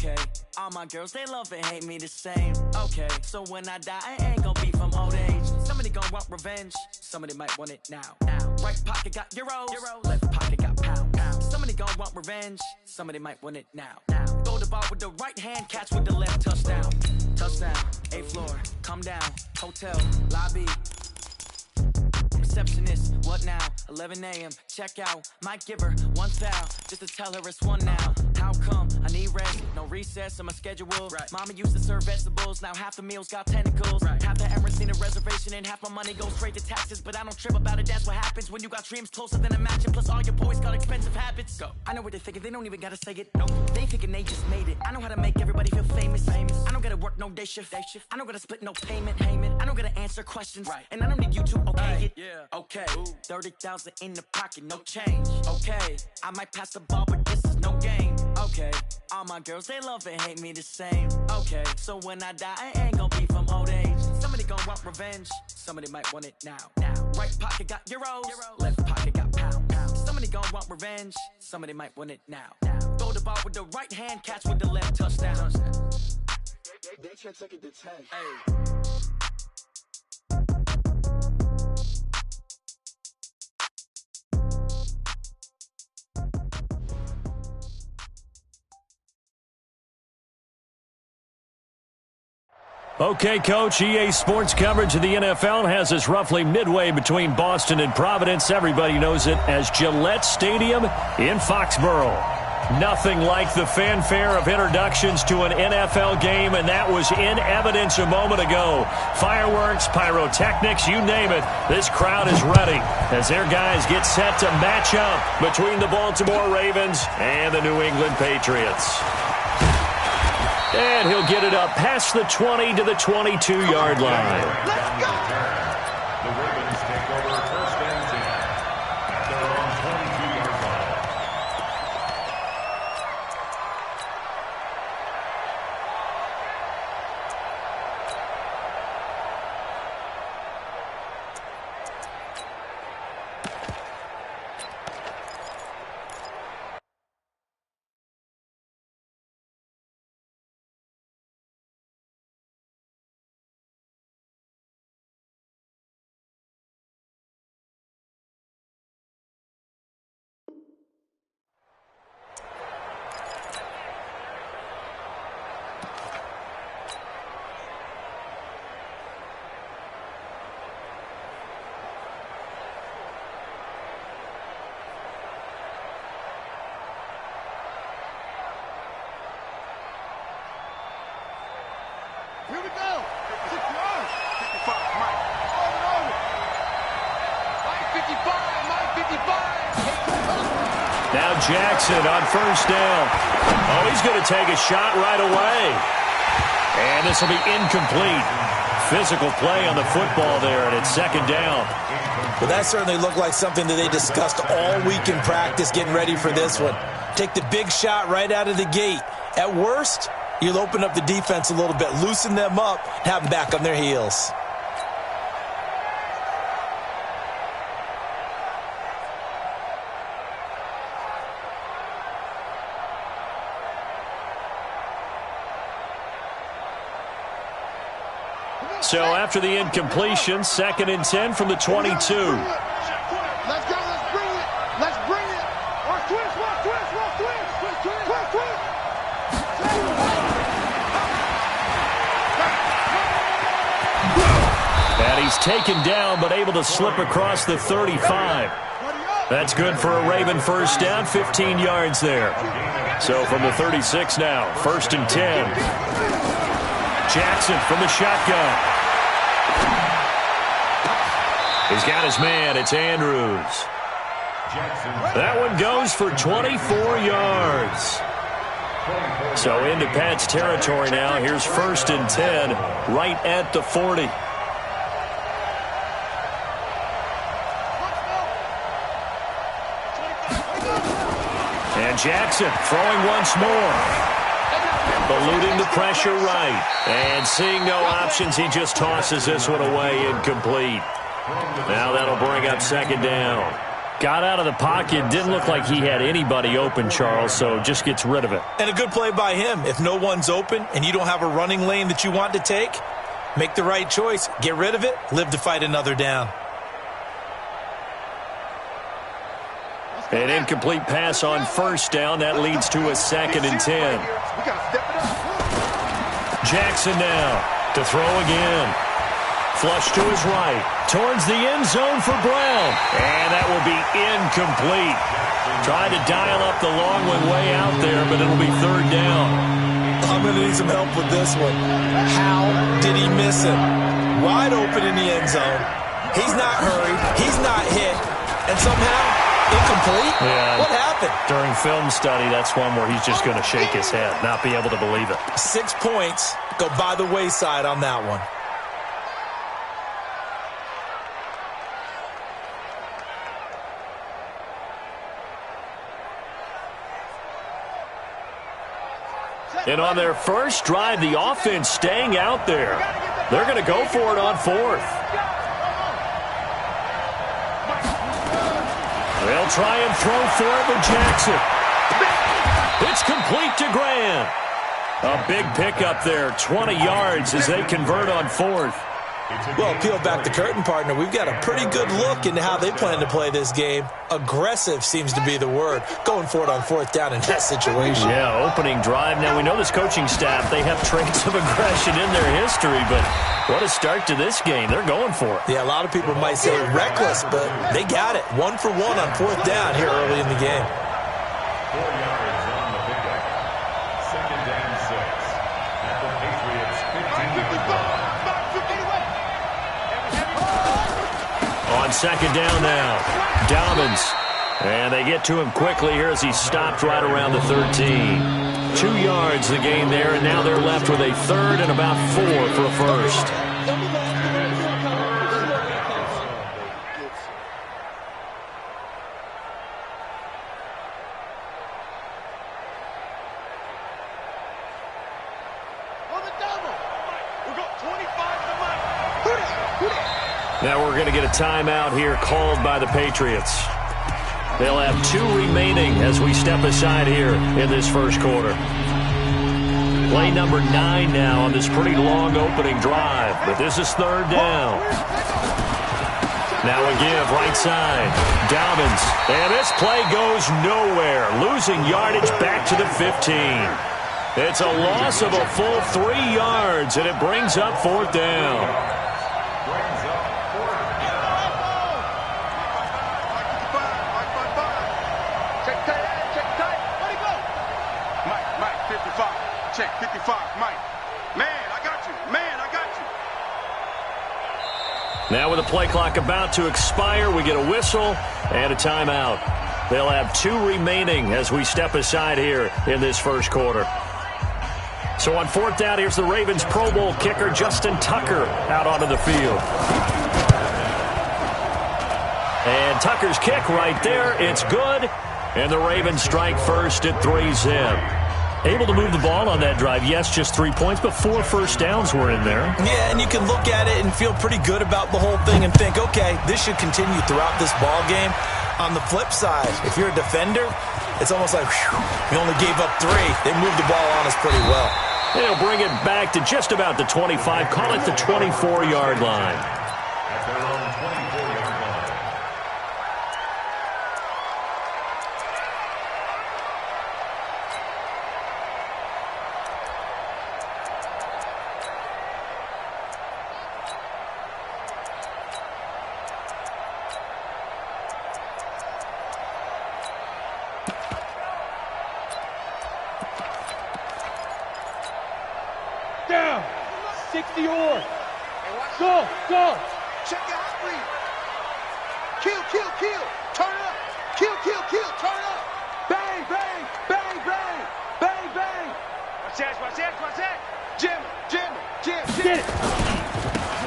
Okay, all my girls, they love and hate me the same. Okay, so when I die, I ain't gonna be from old age. Somebody gonna want revenge, somebody might want it now. Right pocket got euros, left pocket got pounds. Somebody gonna want revenge, somebody might want it now. Throw the ball with the right hand, catch with the left, touchdown. Touchdown, 8th floor, come down, hotel, lobby. Receptionist, what now? 11 a.m. Check out. Might give her one foul just to tell her it's one now. How come? I need rest, no recess on my schedule. Right. Mama used to serve vegetables, now half the meals got tentacles. Right. Half the errands need a reservation and half my money goes straight to taxes. But I don't trip about it, that's what happens when you got dreams closer than a mansion. Plus all your boys got expensive habits. Go. I know what they're thinking, they don't even gotta say it. Nope. They thinking they just made it. I know how to make everybody feel famous. I don't gotta work no day shift. I don't gotta split no payment. I don't gotta answer questions. Right. And I don't need you to okay it. Yeah. Okay, 30,000 in the pocket, no change. Okay, I might pass the ball, but this is no game. Okay, all my girls, they love and hate me the same. Okay, so when I die, I ain't gonna be from old age. Somebody gonna want revenge, somebody might want it now. Right pocket got euros, left pocket got pounds. Somebody gonna want revenge, somebody might want it now. Throw the ball with the right hand, catch with the left, touchdown. They can't take it to 10. Hey. Okay, Coach, EA Sports coverage of the NFL has us roughly midway between Boston and Providence. Everybody knows it as Gillette Stadium in Foxborough. Nothing like the fanfare of introductions to an NFL game, and that was in evidence a moment ago. Fireworks, pyrotechnics, you name it. This crowd is ready as their guys get set to match up between the Baltimore Ravens and the New England Patriots. And he'll get it up past the 20 to the 22-yard line. Let's go! The Ravens take over first and 10 at their own 22-yard line. Here we go. 6 yards. 55, Mike. Over. Mike 55, Mike 55. Now Jackson on first down. Oh, he's going to take a shot right away. And this will be incomplete. Physical play on the football there, and it's second down. Well, that certainly looked like something that they discussed all week in practice getting ready for this one. Take the big shot right out of the gate. At worst, you'll open up the defense a little bit, loosen them up, and have them back on their heels. So after the incompletion, 2nd and 10 from the 22. Let's go. Let's bring it. Let's bring it. Watch twist. And he's taken down, but able to slip across the 35. That's good for a Raven first down, 15 yards there. So from the 36 now, 1st and 10. Jackson from the shotgun. He's got his man. It's Andrews. That one goes for 24 yards. So into Pat's territory now. Here's 1st and 10 right at the 40. And Jackson throwing once more. Eluding the pressure right. And seeing no options, he just tosses this one away incomplete. Now that'll bring up 2nd down. Got out of the pocket. Didn't look like he had anybody open, Charles, so just gets rid of it. And a good play by him. If no one's open and you don't have a running lane that you want to take, make the right choice. Get rid of it. Live to fight another down. An incomplete pass on first down. That leads to a 2nd and 10. Jackson now to throw again. Flush to his right. Towards the end zone for Brown. And that will be incomplete. Trying to dial up the long one way out there, but it'll be 3rd down. I'm going to need some help with this one. How did he miss him? Wide open in the end zone. He's not hurried. He's not hit. And somehow, incomplete? Yeah. What happened? During film study, that's one where he's just going to shake his head, not be able to believe it. 6 points go by the wayside on that one. And on their first drive, the offense staying out there. They're going to go for it on 4th. They'll try and throw for it with Jackson. It's complete to Grant. A big pickup there, 20 yards as they convert on 4th. Well, peel back the curtain, partner. We've got a pretty good look into how they plan to play this game. Aggressive seems to be the word. Going for it on 4th down in that situation. Yeah, opening drive. Now, we know this coaching staff, they have traits of aggression in their history, but what a start to this game. They're going for it. Yeah, a lot of people might say reckless, but they got it. 1 for 1 on 4th down here early in the game. 4 yards on the pickup. 2nd and 6. At the Patriots 15. On 2nd down now, Dobbins. And they get to him quickly here as he stopped right around the 13. 2 yards the gain there, and now they're left with a 3rd and about 4 for a first. Now we're going to get a timeout here called by the Patriots. They'll have 2 remaining as we step aside here in this first quarter. Play number 9 now on this pretty long opening drive, but this is 3rd down. Now a give right side. Dobbins. And this play goes nowhere. Losing yardage back to the 15. It's a loss of a full 3 yards, and it brings up 4th down. Check, 55, Mike. Man, I got you. Man, I got you. Now with the play clock about to expire, we get a whistle and a timeout. They'll have 2 remaining as we step aside here in this first quarter. So on 4th down, here's the Ravens Pro Bowl kicker, Justin Tucker, out onto the field. And Tucker's kick right there. It's good. And the Ravens strike first at 3-zip. Able to move the ball on that drive. Yes, just 3 points, but 4 first downs were in there. Yeah, and you can look at it and feel pretty good about the whole thing and think, okay, this should continue throughout this ball game. On the flip side, if you're a defender, it's almost like, whew, we only gave up 3. They moved the ball on us pretty well. They'll bring it back to just about the 25. Call it the 24-yard line. At their own 24-yard line. Down. 60 or. Go, go. Check out three. Kill, kill, kill. Turn up. Kill, kill, kill. Turn up. Bang, bang, bang, bang. Bang, bang. Watch that, watch that, watch that. Jim, Jim, Jim, Jim. Get it.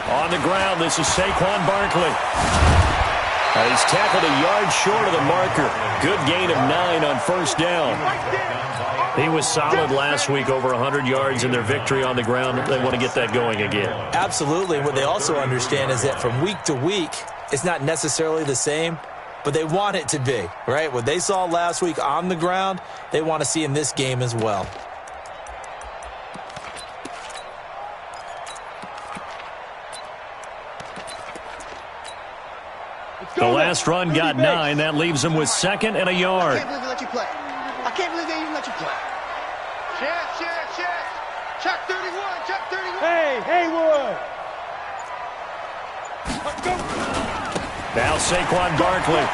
On the ground, this is Saquon Barkley. He's tackled a yard short of the marker. Good gain of 9 on first down. He was solid last week, over 100 yards in their victory on the ground. They want to get that going again. Absolutely. What they also understand is that from week to week, it's not necessarily the same. but they want it to be, right? What they saw last week on the ground, they want to see in this game as well. The last run got 9. That leaves them with 2nd and a yard. I can't believe they let you play. I can't believe they even let you play. Chance. Chuck 31. Chuck 31. Hey, Haywood. Now Saquon Barkley.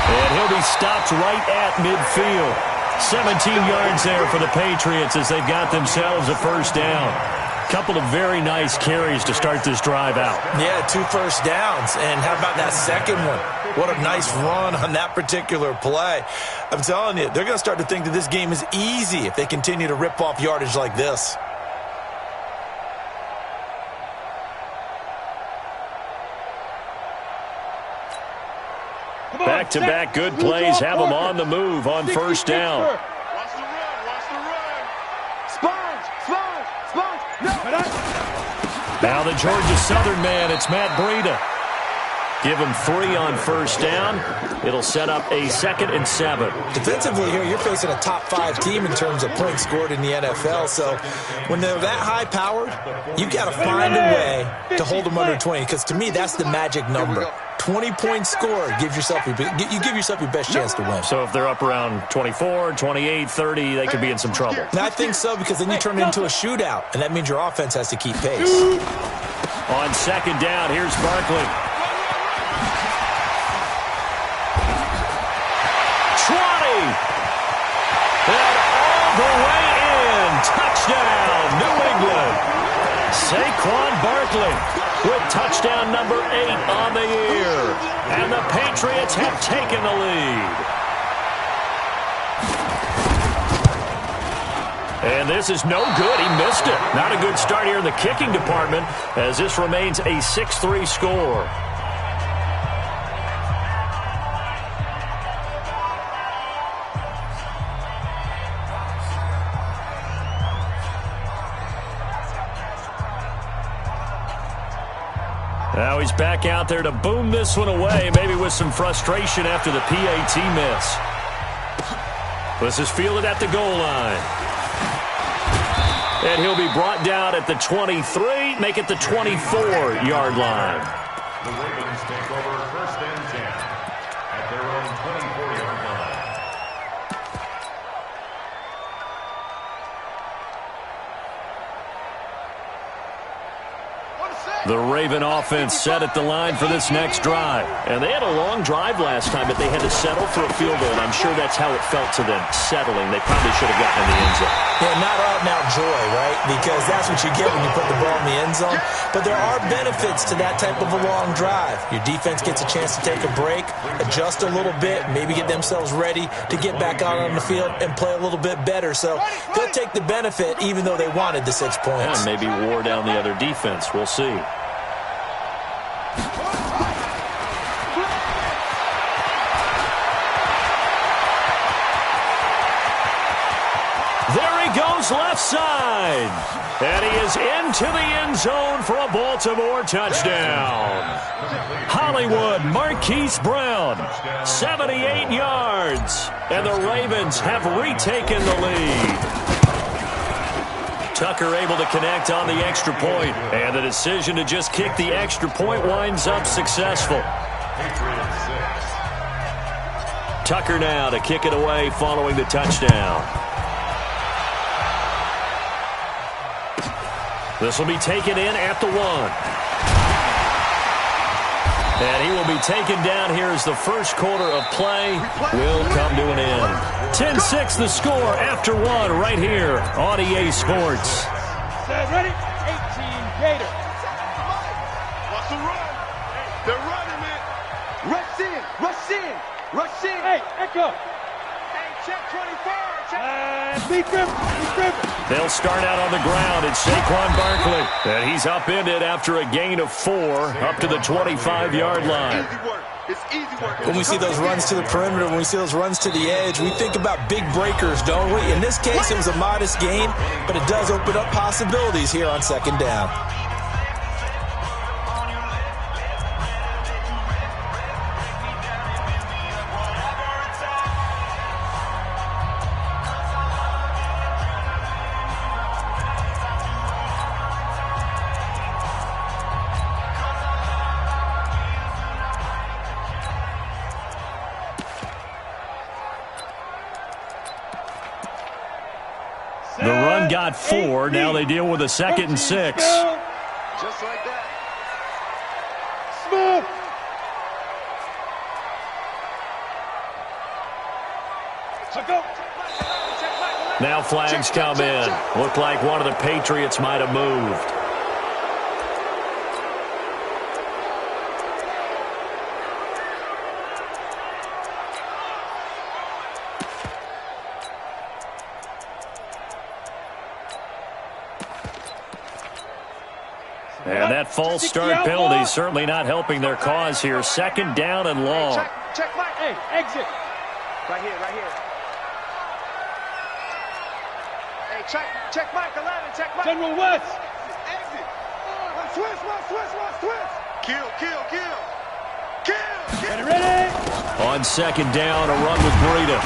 And he'll be stopped right at midfield. 17 yards there for the Patriots as they've got themselves a first down. Couple of very nice carries to start this drive out. Yeah, 2 first downs. And how about that second one? What a nice run on that particular play. I'm telling you, they're going to start to think that this game is easy if they continue to rip off yardage like this. Back-to-back good plays have them on the move on first down. Watch the run. Spines. No. Now the Georgia Southern man, it's Matt Breida. Give him 3 on first down. It'll set up a 2nd and 7. Defensively here, you're facing a top 5 team in terms of points scored in the NFL. So when they're that high-powered, you've got to find a way to hold them under 20. Because to me, that's the magic number. 20 points scored, you give yourself your best chance to win. So if they're up around 24, 28, 30, they could be in some trouble. And I think so, because then you turn it into a shootout, and that means your offense has to keep pace. On second down, here's Barkley. 20! And all the way in. Touchdown, New England. Saquon Barkley with touchdown number 8 on the year. And the Patriots have taken the lead. And this is no good. He missed it. Not a good start here in the kicking department as this remains a 6-3 score. Now he's back out there to boom this one away, maybe with some frustration after the PAT miss. This is fielded at the goal line. And he'll be brought down at the 23, make it the 24-yard line. The Ravens take over first and 10 at their own 24-yard line. The Raven offense set at the line for this next drive. And they had a long drive last time, but they had to settle for a field goal, and I'm sure that's how it felt to them, settling. They probably should have gotten in the end zone. Yeah, not out-and-out joy, right? Because that's what you get when you put the ball in the end zone. But there are benefits to that type of a long drive. Your defense gets a chance to take a break, adjust a little bit, maybe get themselves ready to get back out on the field and play a little bit better. So they'll take the benefit even though they wanted the 6 points. And maybe wore down the other defense. We'll see. There he goes left side. And he is into the end zone for a Baltimore touchdown. Hollywood Marquise Brown, 78 yards. And the Ravens have retaken the lead. Tucker able to connect on the extra point. And the decision to just kick the extra point winds up successful. Tucker now to kick it away following the touchdown. This will be taken in at the 1. And he will be taken down here as the first quarter of play will come to an end. 10-6 the score after 1 right here on EA Sports. Ready? 18 Gator. Watch the run. They're running it. Rush in. Hey, Echo. Hey, check 24. Be driven. They'll start out on the ground. It's Saquon Barkley. And he's upended after a gain of 4 up to the 25-yard line. Easy work. It's easy work. When we see those runs to the perimeter, when we see those runs to the edge, we think about big breakers, don't we? In this case, it was a modest gain, but it does open up possibilities here on second down. The run got 4. Now they deal with a 2nd and 6. Just like that. Smooth. Now flags come in. Looked like one of the Patriots might have moved. And that false start penalty certainly not helping their cause here. 2nd down and long. Check Mike. Hey, exit. Right here, right here. Hey, check Mike 11. Check Mike. General West. Exit. Twist. Kill. Ready. On 2nd down, a run with Breida.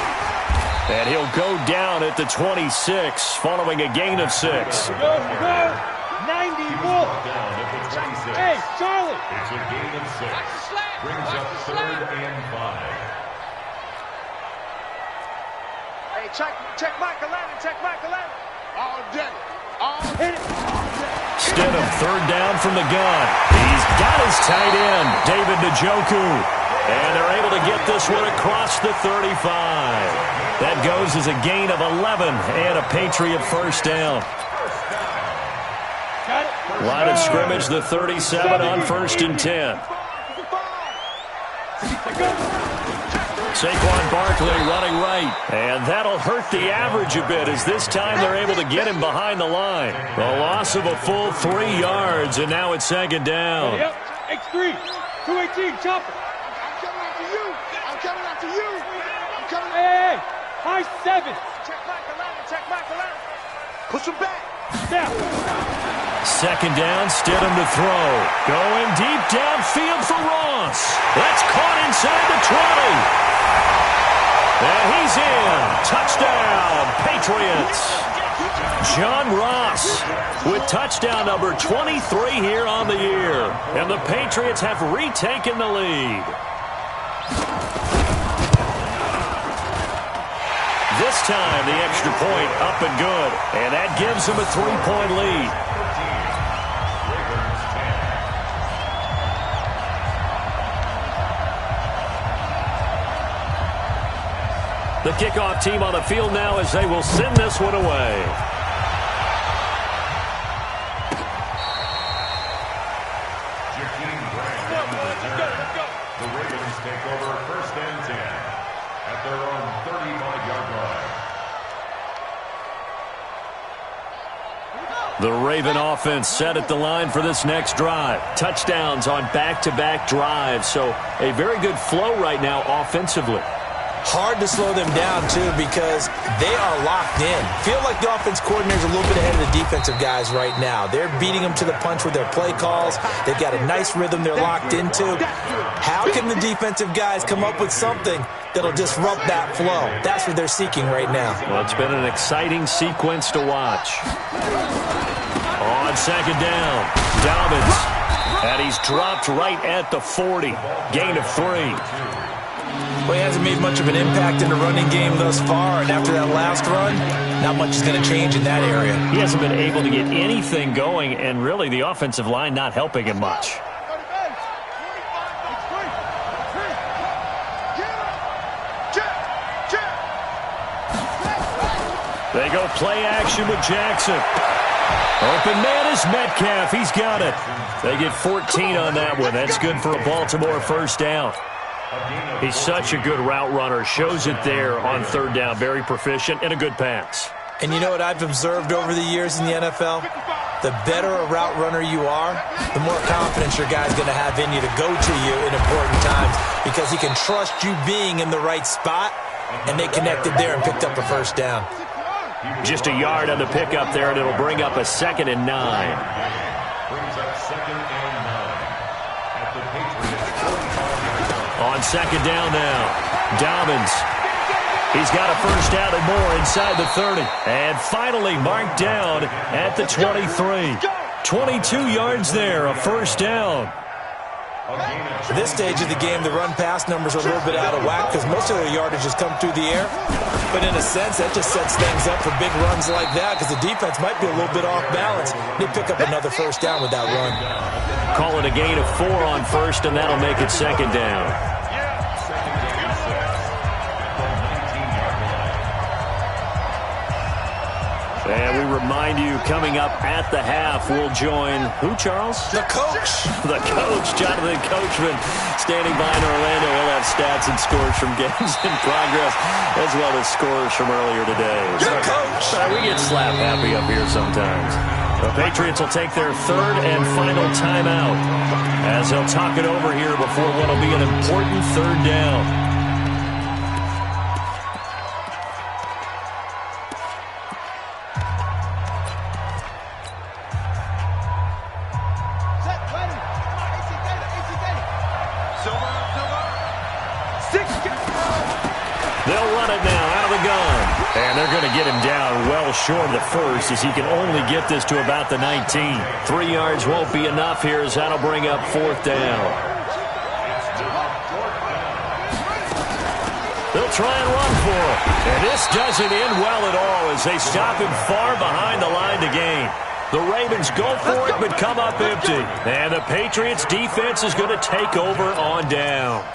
And he'll go down at the 26, following a gain of 6. Go. 90 more. Down at the 26. Hey, Charlie. It's a gain of 6. Brings up 3rd and 5. Hey, check Mike 11. Check Mike 11. All day. Hit it. Stidham, 3rd down from the gun. He's got his tight end, David Njoku. And they're able to get this one across the 35. That goes as a gain of 11 and a Patriot 1st down. Line of scrimmage, the 37 on 1st and 10. Saquon Barkley running right. And that'll hurt the average a bit as this time they're able to get him behind the line. A loss of a full 3 yards, and now it's 2nd down. Yep, X3, 218, chopper. I'm coming after you. Hey, high 7. Check Mike 11. Push him back. Down. 2nd down, Stidham to throw. Going deep downfield for Ross. That's caught inside the 20. And he's in. Touchdown, Patriots. John Ross with touchdown number 23 here on the year. And the Patriots have retaken the lead. This time, the extra point up and good. And that gives them a 3-point lead. The kickoff team on the field now as they will send this one away. The Ravens take over 1st and 10 at their own 35-yard line. The Raven offense set at the line for this next drive. Touchdowns on back-to-back drives, so a very good flow right now offensively. Hard to slow them down, too, because they are locked in. Feel like the offense coordinator is a little bit ahead of the defensive guys right now. They're beating them to the punch with their play calls. They've got a nice rhythm they're locked into. How can the defensive guys come up with something that'll disrupt that flow? That's what they're seeking right now. Well, it's been an exciting sequence to watch. On 2nd down, Dobbins. And he's dropped right at the 40. Gain of 3. Well, he hasn't made much of an impact in the running game thus far, and after that last run, not much is going to change in that area. He hasn't been able to get anything going, and really the offensive line not helping him much. They go play action with Jackson. Open man is Metcalf. He's got it. They get 14 on that one. That's good for a Baltimore 1st down. He's such a good route runner. Shows it there on 3rd down. Very proficient and a good pass. And you know what I've observed over the years in the NFL? The better a route runner you are, the more confidence your guy's going to have in you to go to you in important times because he can trust you being in the right spot, and they connected there and picked up a 1st down. Just a yard on the pickup there, and it'll bring up a 2nd and 9. Brings up 2nd and 9 at the Patriots 45. On 2nd down now, Dobbins. He's got a 1st down and more inside the 30. And finally marked down at the 23. 22 yards there, a 1st down. At this stage of the game, the run-pass numbers are a little bit out of whack because most of their yardage has come through the air. But in a sense, that just sets things up for big runs like that because the defense might be a little bit off balance. They pick up another first down with that run. Call it a gain of 4 on first, and that'll make it second down. And we remind you, coming up at the half, we'll join who, Charles? The coach. The coach, Jonathan Coachman, standing by in Orlando. He'll have stats and scores from games in progress, as well as scores from earlier today. Good coach. We get slap happy up here sometimes. The Patriots will take their third and final timeout as they'll talk it over here before what will be an important third down. They'll run it now out of the gun. And they're going to get him down well short of the first as he can only get this to about the 19. 3 yards won't be enough here as that'll bring up fourth down. They'll try and run for it. And this doesn't end well at all as they stop him far behind the line to gain. The Ravens go for it but come up empty. And the Patriots defense is going to take over on downs.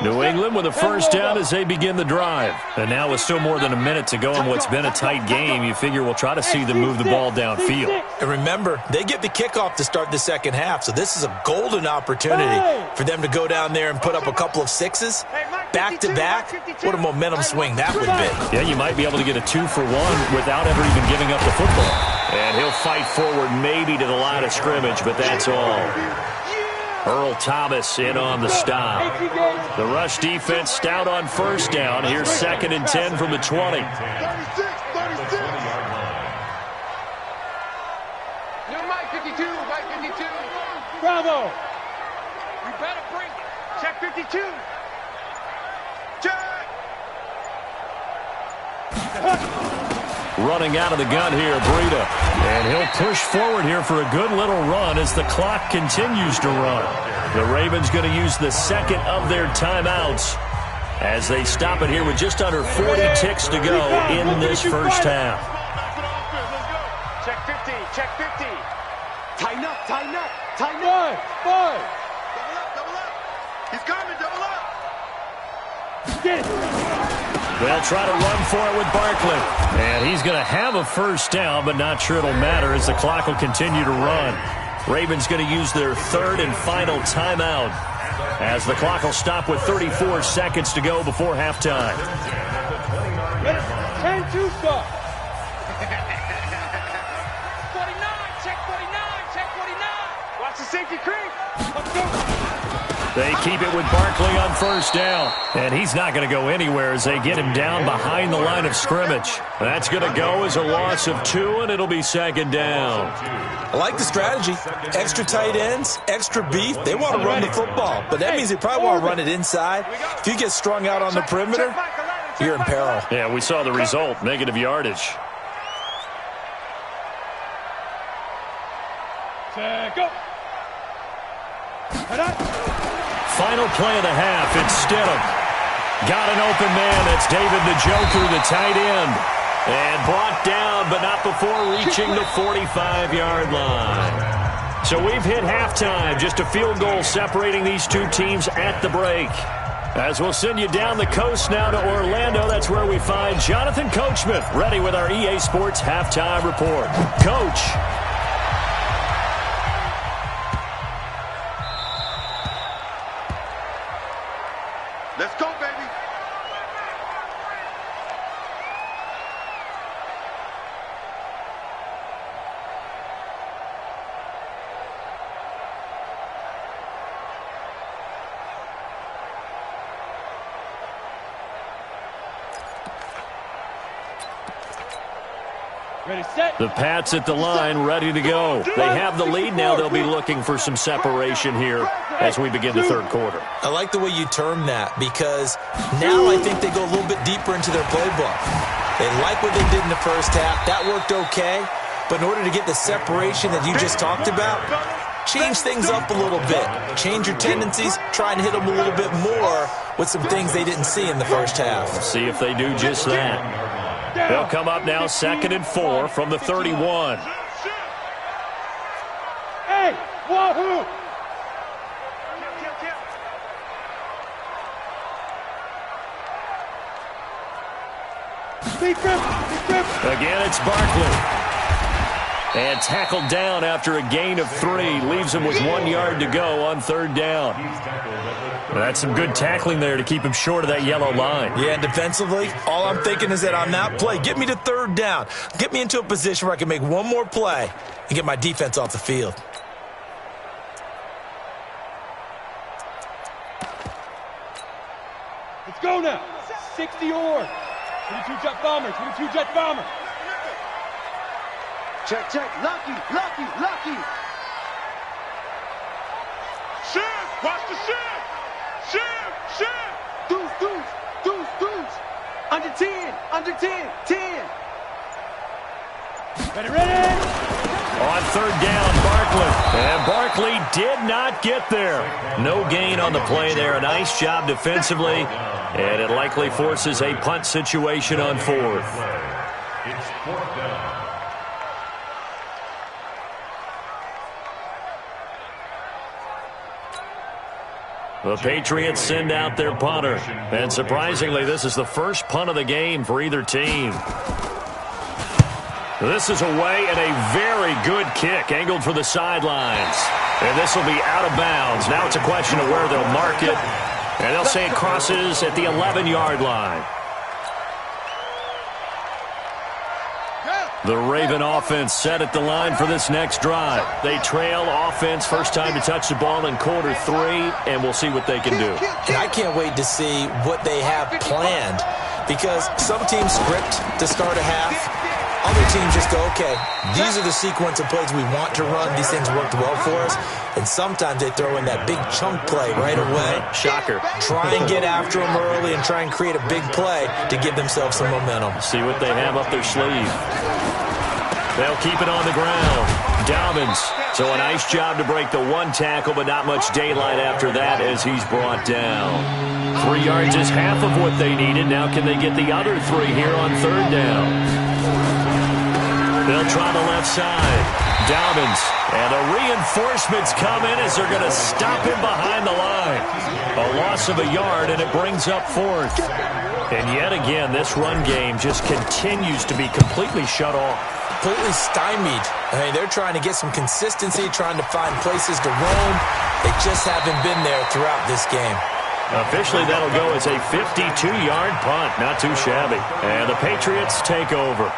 New England with a first down as they begin the drive. And now with still more than a minute to go in what's been a tight game, you figure we'll try to see them move the ball downfield. And remember, they get the kickoff to start the second half, so this is a golden opportunity for them to go down there and put up a couple of sixes. Back-to-back, what a momentum swing that would be. Yeah, you might be able to get a 2-for-1 without ever even giving up the football. And he'll fight forward maybe to the line of scrimmage, but that's all. Earl Thomas in on the stop. The rush defense stout on first down. Here's 2nd and 10 from the 20. 36. Mike 52, Mike 52. Bravo. You better bring it. Check 52. Check. Running out of the gun here, Breida. And he'll push forward here for a good little run as the clock continues to run. The Ravens going to use the second of their timeouts as they stop it here with just under 40 ticks to go in this first half. Check 50, check 50. Tighten up, tighten up, tighten up. Five. Double up. He's coming, double up. Get it. They'll try to run for it with Barkley. And he's going to have a first down, but not sure it'll matter as the clock will continue to run. Ravens going to use their third and final timeout as the clock will stop with 34 seconds to go before halftime. 10-2 stop. 49, check 49, check 49. Watch the safety creep. Let's go. They keep it with Barkley on first down. And he's not going to go anywhere as they get him down behind the line of scrimmage. That's going to go as a loss of 2, and it'll be second down. I like the strategy. Extra tight ends, extra beef. They want to run the football, but that means they probably want to run it inside. If you get strung out on the perimeter, you're in peril. Yeah, we saw the result, negative yardage. Check up. Final play of the half, it's Stidham. Got an open man, that's David Njoku, the tight end. And brought down, but not before reaching the 45-yard line. So we've hit halftime, just a field goal separating these two teams at the break. As we'll send you down the coast now to Orlando, that's where we find Jonathan Coachman, ready with our EA Sports Halftime Report. Coach. Let's go, baby. Ready, set. The Pats at the line, ready to go. They have the lead now. They'll be looking for some separation here as we begin the third quarter. I like the way you term that because now I think they go a little bit deeper into their playbook. They like what they did in the first half. That worked okay. But in order to get the separation that you just talked about, change things up a little bit. Change your tendencies, try and hit them a little bit more with some things they didn't see in the first half. See if they do just that. They'll come up now 2nd and 4 from the 31. Hey, wahoo! Again, it's Barkley. And tackled down after a gain of 3. Leaves him with 1 yard to go on 3rd down. That's some good tackling there to keep him short of that yellow line. Yeah, and defensively, all I'm thinking is that on that play, get me to 3rd down. Get me into a position where I can make one more play and get my defense off the field. Let's go now. 60 or 22 jet bombers. 22 jet bombers. Check, check. Lucky, lucky, lucky. Shift. Watch the shift. Shift, shift. Deuce, deuce, deuce, deuce. Under 10, under 10, 10. Ready. On 3rd down, Barkley. And Barkley did not get there. No gain on the play there. A nice job defensively. And it likely forces a punt situation on 4th. It's 4th down. The Patriots send out their punter. And surprisingly, this is the first punt of the game for either team. This is away and a very good kick angled for the sidelines. And this will be out of bounds. Now it's a question of where they'll mark it. And they'll say it crosses at the 11-yard line. The Raven offense set at the line for this next drive. They trail offense, first time to touch the ball in quarter 3, and we'll see what they can do. And I can't wait to see what they have planned, because some teams script to start a half. Other teams just go, okay, these are the sequence of plays we want to run. These things worked well for us. And sometimes they throw in that big chunk play right away. Shocker. Try and get after them early and try and create a big play to give themselves some momentum. See what they have up their sleeve. They'll keep it on the ground. Dobbins. So a nice job to break the 1 tackle, but not much daylight after that as he's brought down. 3 yards is half of what they needed. Now can they get the other 3 here on 3rd down? They'll try the left side. Dobbins. And the reinforcements come in as they're going to stop him behind the line. A loss of a yard, and it brings up 4th. And yet again, this run game just continues to be completely shut off. Completely stymied. I mean, they're trying to get some consistency, trying to find places to roam. They just haven't been there throughout this game. Officially, that'll go as a 52-yard punt. Not too shabby. And the Patriots take over.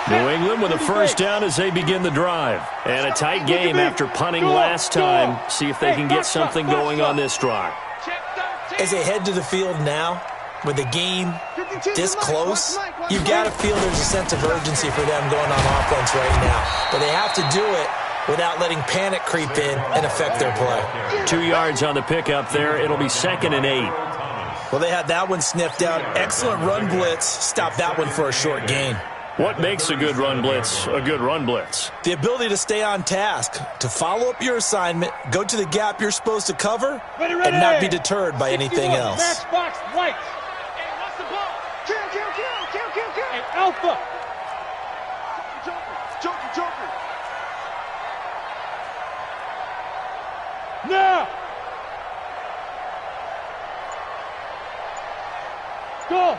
New England with a first down as they begin the drive. And a tight game after punting last time. See if they can get something going on this drive. As they head to the field now, with the game this close, you've got to feel there's a sense of urgency for them going on offense right now. But they have to do it without letting panic creep in and affect their play. 2 yards on the pickup there. It'll be 2nd and 8. Well, they had that one sniffed out. Excellent run blitz. Stop that one for a short gain. What makes a good run blitz a good run blitz? The ability to stay on task, to follow up your assignment, go to the gap you're supposed to cover, and not be deterred by anything else. Matchbox lights. Hey, what's the ball? Kill. Hey, Alpha. Joker. Now. Go.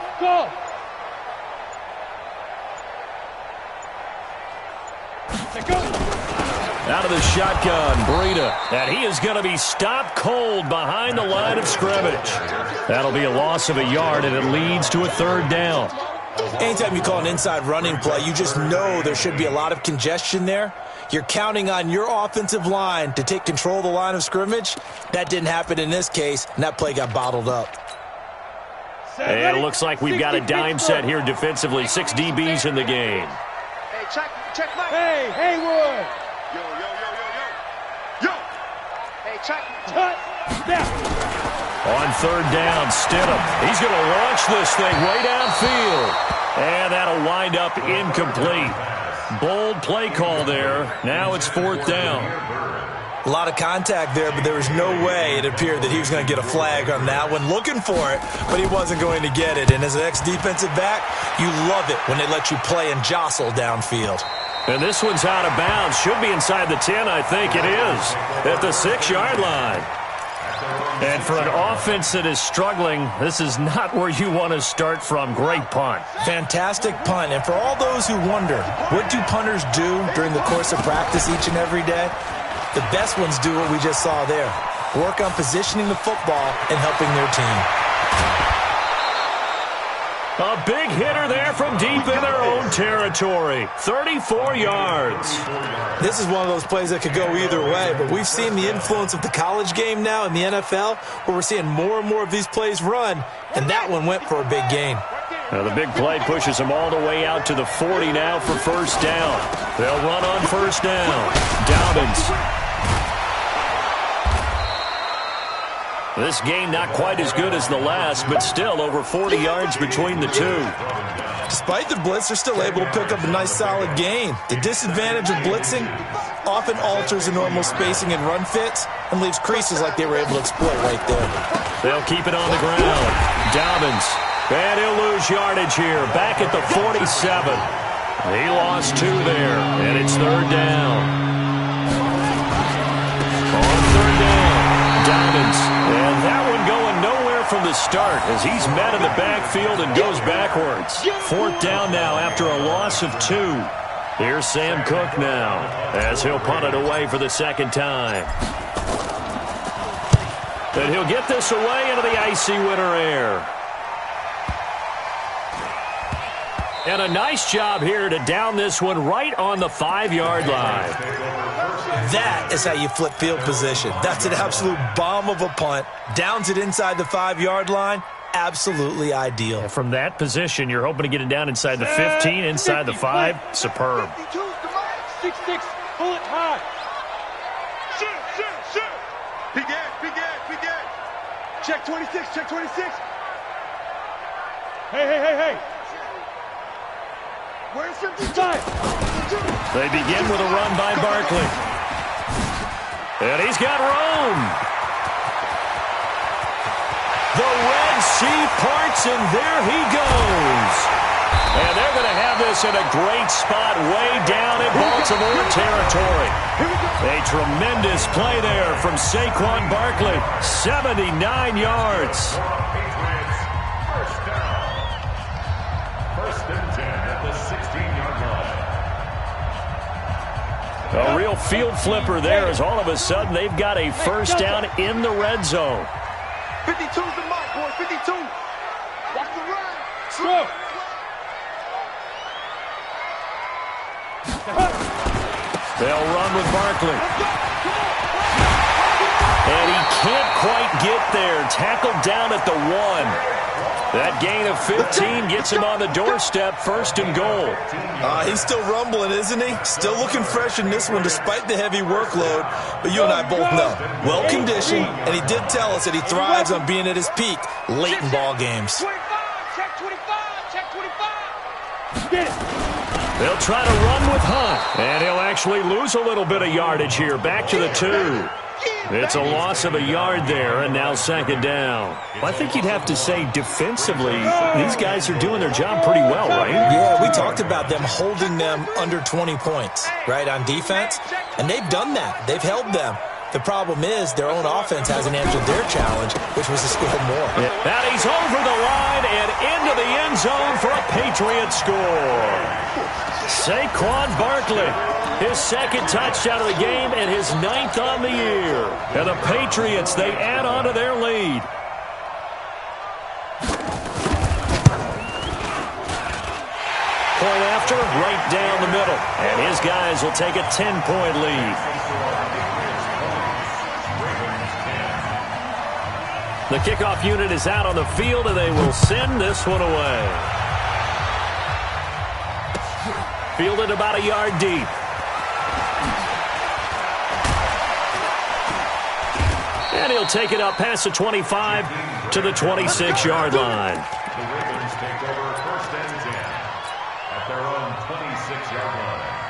Out of the shotgun, Breida. And he is going to be stopped cold behind the line of scrimmage. That'll be a loss of a yard, and it leads to a 3rd down. Anytime you call an inside running play, you just know there should be a lot of congestion there. You're counting on your offensive line to take control of the line of scrimmage. That didn't happen in this case, and that play got bottled up. And it looks like we've got a dime set here defensively. 6 DBs in the game. Hey, check Mike. Hey, Haywood. Yo. Hey, check. On 3rd down, Stidham. He's going to launch this thing way downfield. And that'll wind up incomplete. Bold play call there. Now it's 4th down. A lot of contact there, but there was no way it appeared that he was going to get a flag on that one. Looking for it, but he wasn't going to get it. And as an ex-defensive back, you love it when they let you play and jostle downfield. And this one's out of bounds. Should be inside the 10, I think it is, at the 6-yard line. And for an offense that is struggling, this is not where you want to start from. Great punt. Fantastic punt. And for all those who wonder, what do punters do during the course of practice each and every day? The best ones do what we just saw there. Work on positioning the football and helping their team. A big hitter there from deep in their own territory. 34 yards. This is one of those plays that could go either way, but we've seen the influence of the college game now in the NFL, where we're seeing more and more of these plays run, and that one went for a big gain. Now the big play pushes them all the way out to the 40 now for 1st down. They'll run on 1st down. Dobbins. This game not quite as good as the last, but still over 40 yards between the two. Despite the blitz, they're still able to pick up a nice solid gain. The disadvantage of blitzing often alters the normal spacing and run fits and leaves creases like they were able to exploit right there. They'll keep it on the ground. Dobbins. And he'll lose yardage here. Back at the 47. He lost 2 there, and it's 3rd down. On 3rd down. Dobbins, and that one going nowhere from the start as he's met in the backfield and goes backwards. 4th down now after a loss of 2. Here's Sam Cook now as he'll punt it away for the 2nd time. And he'll get this away into the icy winter air. And a nice job here to down this one right on the 5-yard line. That is how you flip field position. That's an absolute bomb of a punt. Downs it inside the 5-yard line. Absolutely ideal. And from that position, you're hoping to get it down inside the 15, inside the 5. Superb. 6-6, pull it high. Shoot. Begin. Check 26. Hey. Where's 55? They begin with a run by Barkley. And he's got Rome. The Red Sea parts, and there he goes. And they're going to have this in a great spot way down in Baltimore territory. A tremendous play there from Saquon Barkley. 79 yards. First down. 1st and 10 at the 16-yard line. A real field flipper there as all of a sudden they've got a 1st down in the red zone. 52's the mark, boys. 52. Watch the run. Slow. They'll run with Barkley. And he can't quite get there. Tackled down at the 1. That gain of 15 gets him on the doorstep, 1st and goal. He's still rumbling, isn't he? Still looking fresh in this one despite the heavy workload. But you and I both know, well-conditioned, and he did tell us that he thrives on being at his peak late in ball games. 25, check 25. Get it. They'll try to run with Hunt, and he'll actually lose a little bit of yardage here, back to the 2. It's a loss of a yard there, and now 2nd down. I think you'd have to say defensively, these guys are doing their job pretty well, right? Yeah, we talked about them holding them under 20 points, right, on defense, and they've done that. They've held them. The problem is their own offense hasn't answered their challenge, which was to score more. And he's over the line and into the end zone for a Patriot score. Saquon Barkley, his 2nd touchdown of the game and his 9th on the year. And the Patriots, they add on to their lead. Point after, right down the middle. And his guys will take a 10-point lead. The kickoff unit is out on the field, and they will send this one away. Fielded about a yard deep. And he'll take it up past the 25 to the 26-yard line. The Ravens take over 1st and 10 at their own 26-yard line.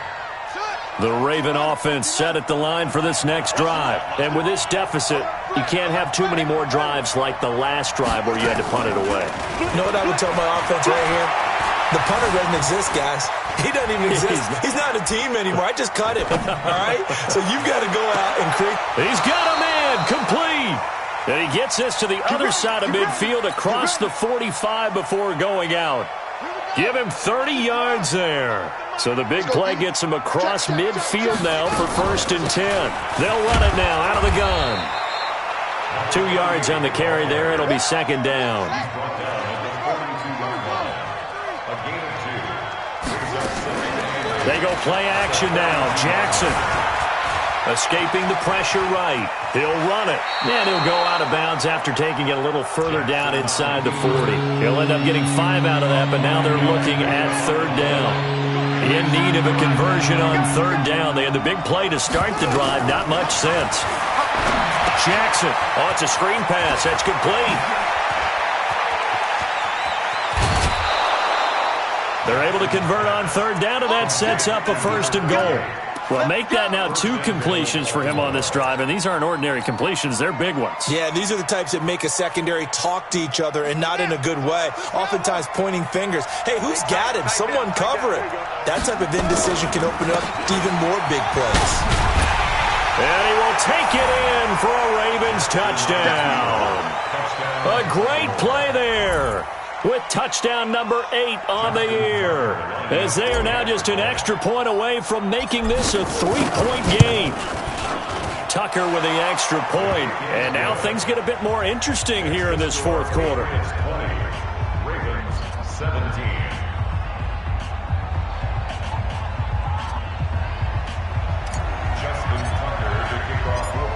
The Raven offense set at the line for this next drive. And with this deficit, you can't have too many more drives like the last drive where you had to punt it away. You know what I would tell my offense right here? The punter doesn't exist, guys. He doesn't even exist. He's not a team anymore. I just cut him, all right? So you've got to go out and create. He's got a man complete. And he gets this to the other side of midfield across the 45 before going out. Give him 30 yards there. So the big play gets him across midfield now for 1st and 10. They'll run it now out of the gun. 2 yards on the carry there. It'll be 2nd down. They go play action now. Jackson escaping the pressure right. He'll run it. And he'll go out of bounds after taking it a little further down inside the 40. He'll end up getting 5 out of that, but now they're looking at 3rd down. In need of a conversion on 3rd down. They had the big play to start the drive. Not much sense. Jackson. Oh, it's a screen pass. That's complete. They're able to convert on 3rd down, and that sets up a 1st and goal. Well, make that now 2 completions for him on this drive, and these aren't ordinary completions. They're big ones. Yeah, these are the types that make a secondary talk to each other and not in a good way, oftentimes pointing fingers. Hey, who's got him? Someone cover it. That type of indecision can open up to even more big plays. And he will take it in for a Ravens touchdown. A great play there, with touchdown number 8 on the year, as they are now just an extra point away from making this a 3-point game. Tucker with the extra point, and now things get a bit more interesting here in this 4th quarter. Ravens 17.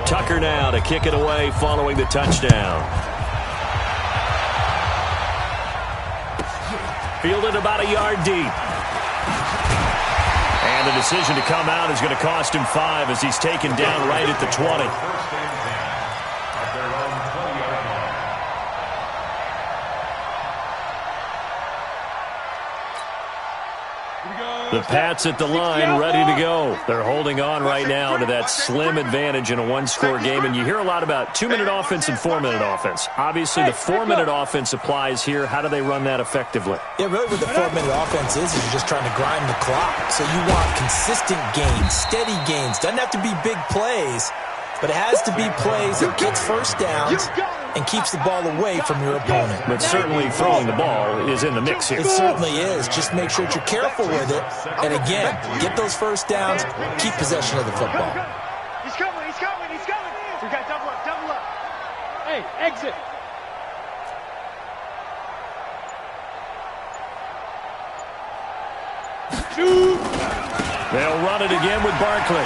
Tucker now to kick it away following the touchdown. Fielded about a yard deep. And the decision to come out is going to cost him 5 as he's taken down right at the 20. The Pats at the line, ready to go. They're holding on right now to that slim advantage in a 1-score game. And you hear a lot about 2-minute offense and 4-minute offense. Obviously, the 4-minute offense applies here. How do they run that effectively? Yeah, really what the 4-minute offense is you're just trying to grind the clock. So you want consistent gains, steady gains. Doesn't have to be big plays, but it has to be plays that gets first downs and keeps the ball away from your opponent. But certainly throwing the ball is in the mix here. It certainly is. Just make sure that you're careful with it. And again, get those first downs, keep possession of the football. He's coming, he's coming, he's coming. We got double up, double up. Hey, exit. They'll run it again with Barkley.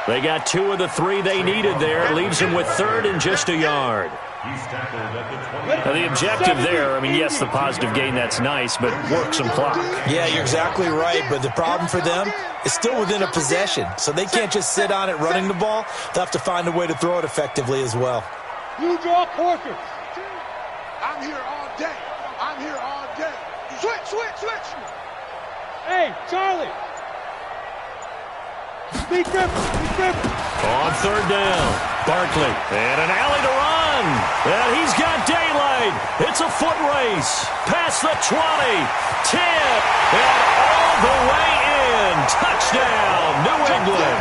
They got 2 of the 3 they needed there. It leaves them with 3rd and just a yard. Now the objective there, I mean, yes, the positive gain, that's nice, but work some clock. Yeah, you're exactly right, but the problem for them is still within a possession, so they can't just sit on it running the ball. They'll have to find a way to throw it effectively as well. You draw quarters. I'm here all day. I'm here all day. Switch, switch, switch. Hey, Charlie. Speed grip, speed grip. On 3rd down, Barkley, and an alley to run. And he's got daylight. It's a foot race. Past the 20, 10, and all the way in. Touchdown, New England.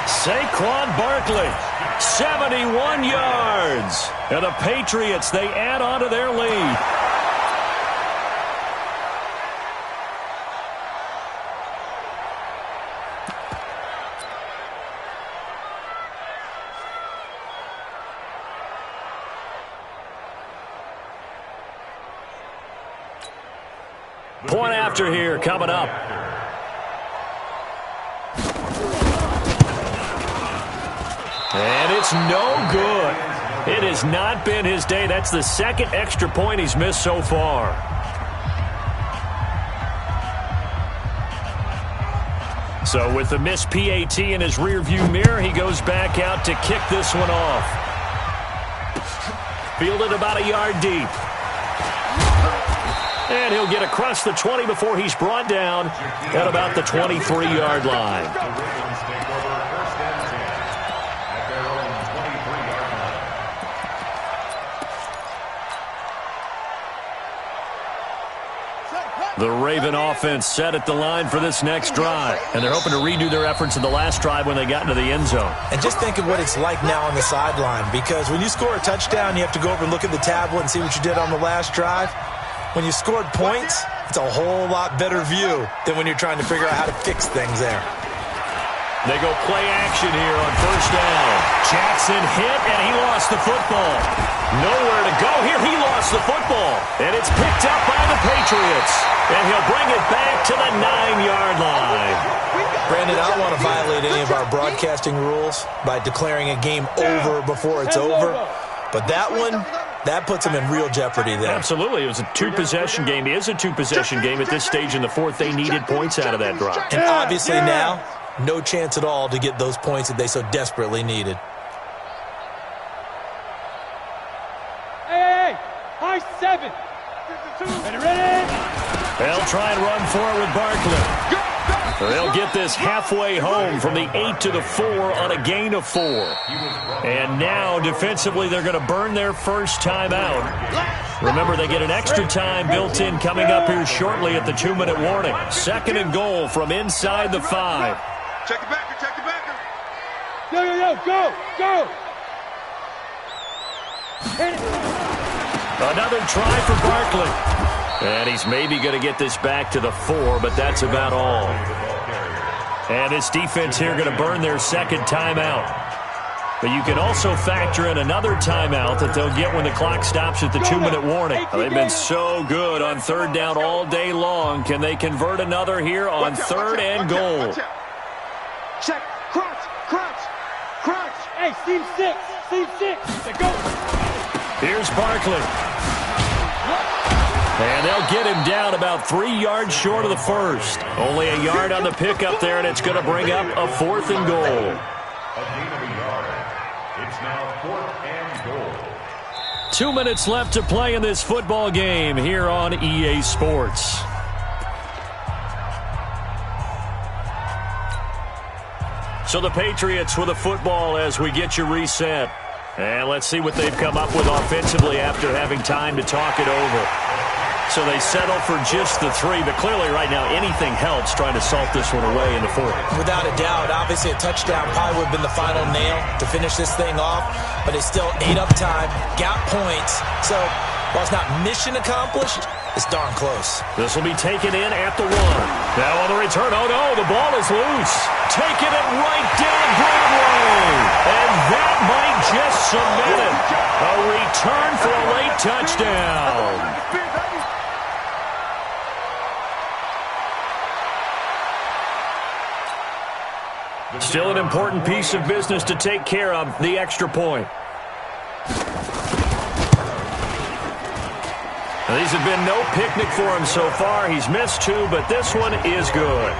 Saquon Barkley, 71 yards. And the Patriots, they add on to their lead. Point after here coming up. And it's no good. It has not been his day. That's the 2nd extra point he's missed so far. So with the missed PAT in his rearview mirror, he goes back out to kick this one off. Fielded about a yard deep. And he'll get across the 20 before he's brought down at about the 23-yard line. The Ravens take over 1st and 10 at their own 23-yard line. The Raven offense set at the line for this next drive. And they're hoping to redo their efforts in the last drive when they got into the end zone. And just think of what it's like now on the sideline, because when you score a touchdown, you have to go over and look at the tablet and see what you did on the last drive. When you scored points, it's a whole lot better view than when you're trying to figure out how to fix things there. They go play action here on 1st down. Jackson hit, and he lost the football. Nowhere to go here. He lost the football. And it's picked up by the Patriots. And he'll bring it back to the 9-yard line. Brandon, I don't want to violate any of our broadcasting rules by declaring a game over before it's over. But that one, that puts them in real jeopardy there. Absolutely. It was a two-possession game. It is a two-possession game at this stage in the fourth. They needed points out of that drive. And obviously now, no chance at all to get those points that they so desperately needed. Hey, high 7. Ready? They'll try and run forward with Barkley. They'll get this halfway home from the 8 to the 4 on a gain of 4. And now, defensively, they're going to burn their first time out. Remember, they get an extra time built in coming up here shortly at the 2-minute warning. 2nd and goal from inside the 5. Check the backer, check the backer. Yo, go. Another try for Barkley. And he's maybe going to get this back to the 4, but that's about all. And this defense here going to burn their second timeout. But you can also factor in another timeout that they'll get when the clock stops at the 2-minute warning. They've been so good on 3rd down all day long. Can they convert another here on 3rd and goal? Check, crunch. Hey, seam 6. Go. Here's Barkley. And they'll get him down about 3 yards short of the first. Only a yard on the pickup there, and it's going to bring up a 4th and goal. A gain of a yard. It's now 4th and goal. 2 minutes left to play in this football game here on EA Sports. So the Patriots with a football as we get you reset. And let's see what they've come up with offensively after having time to talk it over. So they settle for just the 3, but clearly right now anything helps trying to salt this one away in the 4th. Without a doubt, obviously a touchdown probably would have been the final nail to finish this thing off, but they still ate up time, got points. So while it's not mission accomplished, it's darn close. This will be taken in at the 1. Now on the return, oh no, the ball is loose. Taking it right down Broadway. And that might just cement it. A return for a late touchdown. Still an important piece of business to take care of, the extra point. Now, these have been no picnic for him so far. He's missed 2, but this one is good. 36,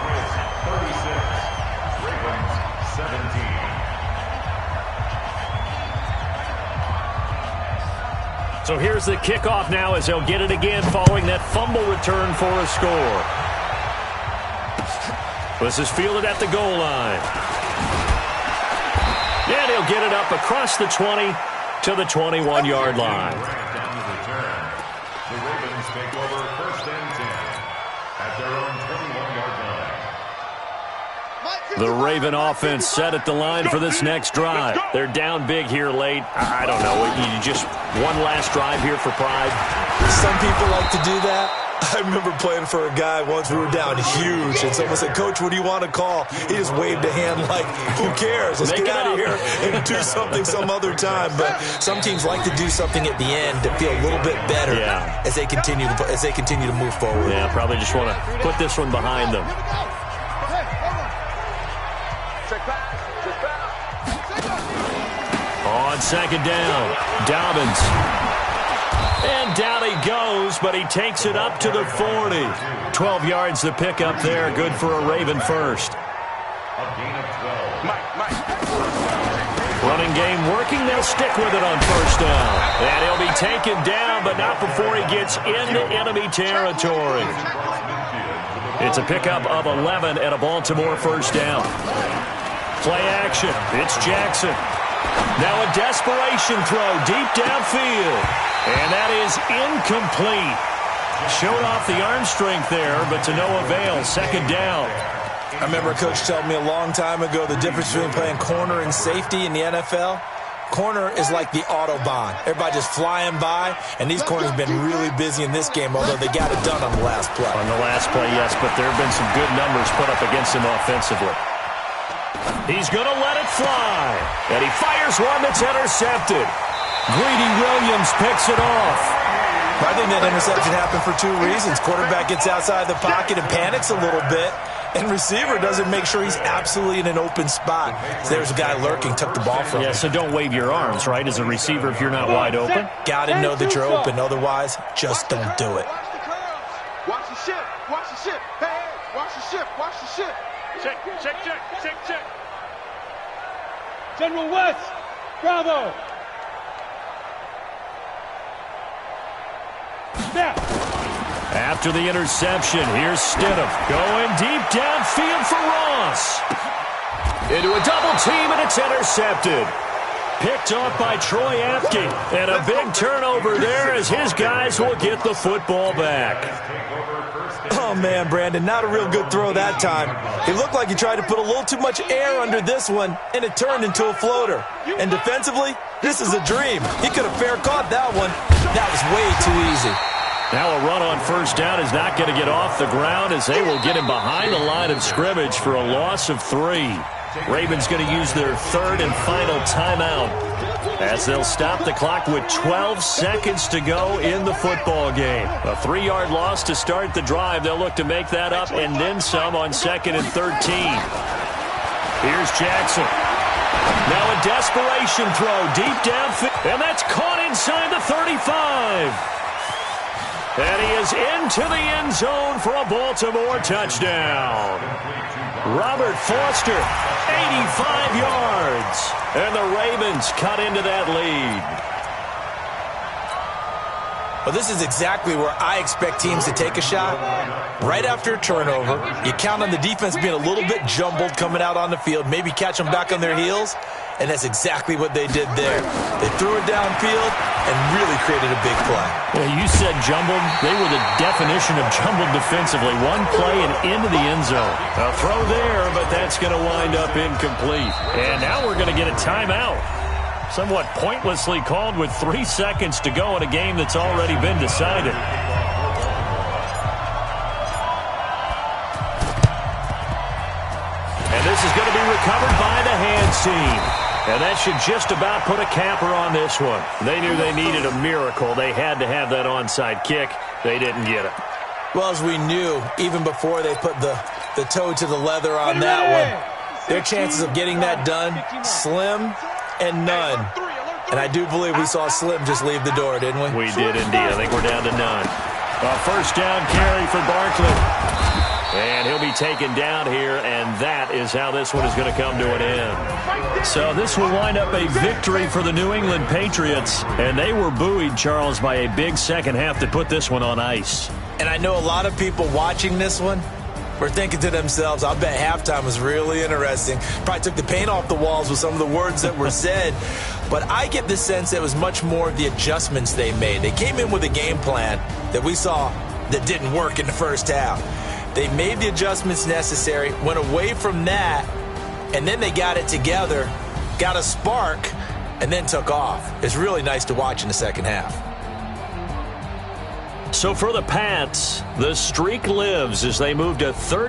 Ravens 17. So here's the kickoff now as they'll get it again following that fumble return for a score. This is fielded at the goal line. And he'll get it up across the 20 to the 21-yard line. The Ravens take over 1st and 10 at their own 21-yard line. The Raven offense set at the line for this next drive. They're down big here late. I don't know. You just one last drive here for pride. Some people like to do that. I remember playing for a guy once. We were down huge, and someone said, "Coach, what do you want to call?" He just waved a hand like, "Who cares? Let's get out of here and do something some other time." But some teams like to do something at the end to feel a little bit better as they continue to move forward. Yeah, probably just want to put this one behind them. On 2nd down, Dobbins. And down he goes, but he takes it up to the 40. 12 yards to pick up there. Good for a Raven first. A gain of 12. Running Passing game working. They'll stick with it on first down. And he'll be taken down, but not before he gets into enemy territory. It's a pickup of 11 and a Baltimore first down. Play action. It's Jackson. Now a desperation throw deep downfield. And that is incomplete. Showed off the arm strength there, but to no avail. Second down. I remember a coach telling me a long time ago the difference between playing corner and safety in the NFL. Corner is like the Autobahn. Everybody just flying by, and these corners have been really busy in this game, although they got it done on the last play. On the last play, yes, but there have been some good numbers put up against him offensively. He's going to let it fly, and he fires one that's intercepted. Greedy Williams picks it off. I think that interception happened for two reasons. Quarterback gets outside the pocket and panics a little bit, and receiver doesn't make sure he's absolutely in an open spot. So there's a guy lurking, took the ball from him. Yeah, so don't wave your arms, right, as a receiver if you're not wide open. Got to know that you're open. Otherwise, just don't do it. Watch the ship. Watch the ship. Hey, watch the ship. Watch the ship. Check. General West, bravo. Snap. After the interception, here's Stidham going deep downfield for Ross. Into a double team, and it's intercepted. Picked off by Troy Apke. And a big turnover there as his guys will get the football back. Oh, man, Brandon, not a real good throw that time. It looked like he tried to put a little too much air under this one, and it turned into a floater. And defensively, this is a dream. He could have fair caught that one. That was way too easy. Now a run on first down is not going to get off the ground as they will get him behind the line of scrimmage for a loss of 3. Ravens going to use their third and final timeout as they'll stop the clock with 12 seconds to go in the football game. A 3-yard loss to start the drive. They'll look to make that up and then some on 2nd and 13. Here's Jackson. Now a desperation throw deep downfield, and that's caught inside the 35. And he is into the end zone for a Baltimore touchdown. Robert Foster, 85 yards. And the Ravens cut into that lead. Well, this is exactly where I expect teams to take a shot. Right after a turnover, you count on the defense being a little bit jumbled coming out on the field, maybe catch them back on their heels, and that's exactly what they did there. They threw it downfield and really created a big play. Well, you said jumbled. They were the definition of jumbled defensively. One play and into the end zone. A throw there, but that's going to wind up incomplete. And now we're going to get a timeout. Somewhat pointlessly called with 3 seconds to go in a game that's already been decided. And this is going to be recovered by the hands team. And that should just about put a capper on this one. They knew they needed a miracle. They had to have that onside kick. They didn't get it. Well, as we knew, even before they put the toe to the leather on that one, their chances of getting that done, slim and none. And I do believe we saw Slim just leave the door, didn't we? We did indeed. I think we're down to none. A first down carry for Barkley. And he'll be taken down here, and that is how this one is going to come to an end. So this will wind up a victory for the New England Patriots, and they were buoyed, Charles, by a big second half to put this one on ice. And I know a lot of people watching this one were thinking to themselves, I bet halftime was really interesting. Probably took the paint off the walls with some of the words that were said. But I get the sense it was much more of the adjustments they made. They came in with a game plan that we saw that didn't work in the first half. They made the adjustments necessary, went away from that, and then they got it together, got a spark, and then took off. It's really nice to watch in the second half. So for the Pats, the streak lives as they move to 30.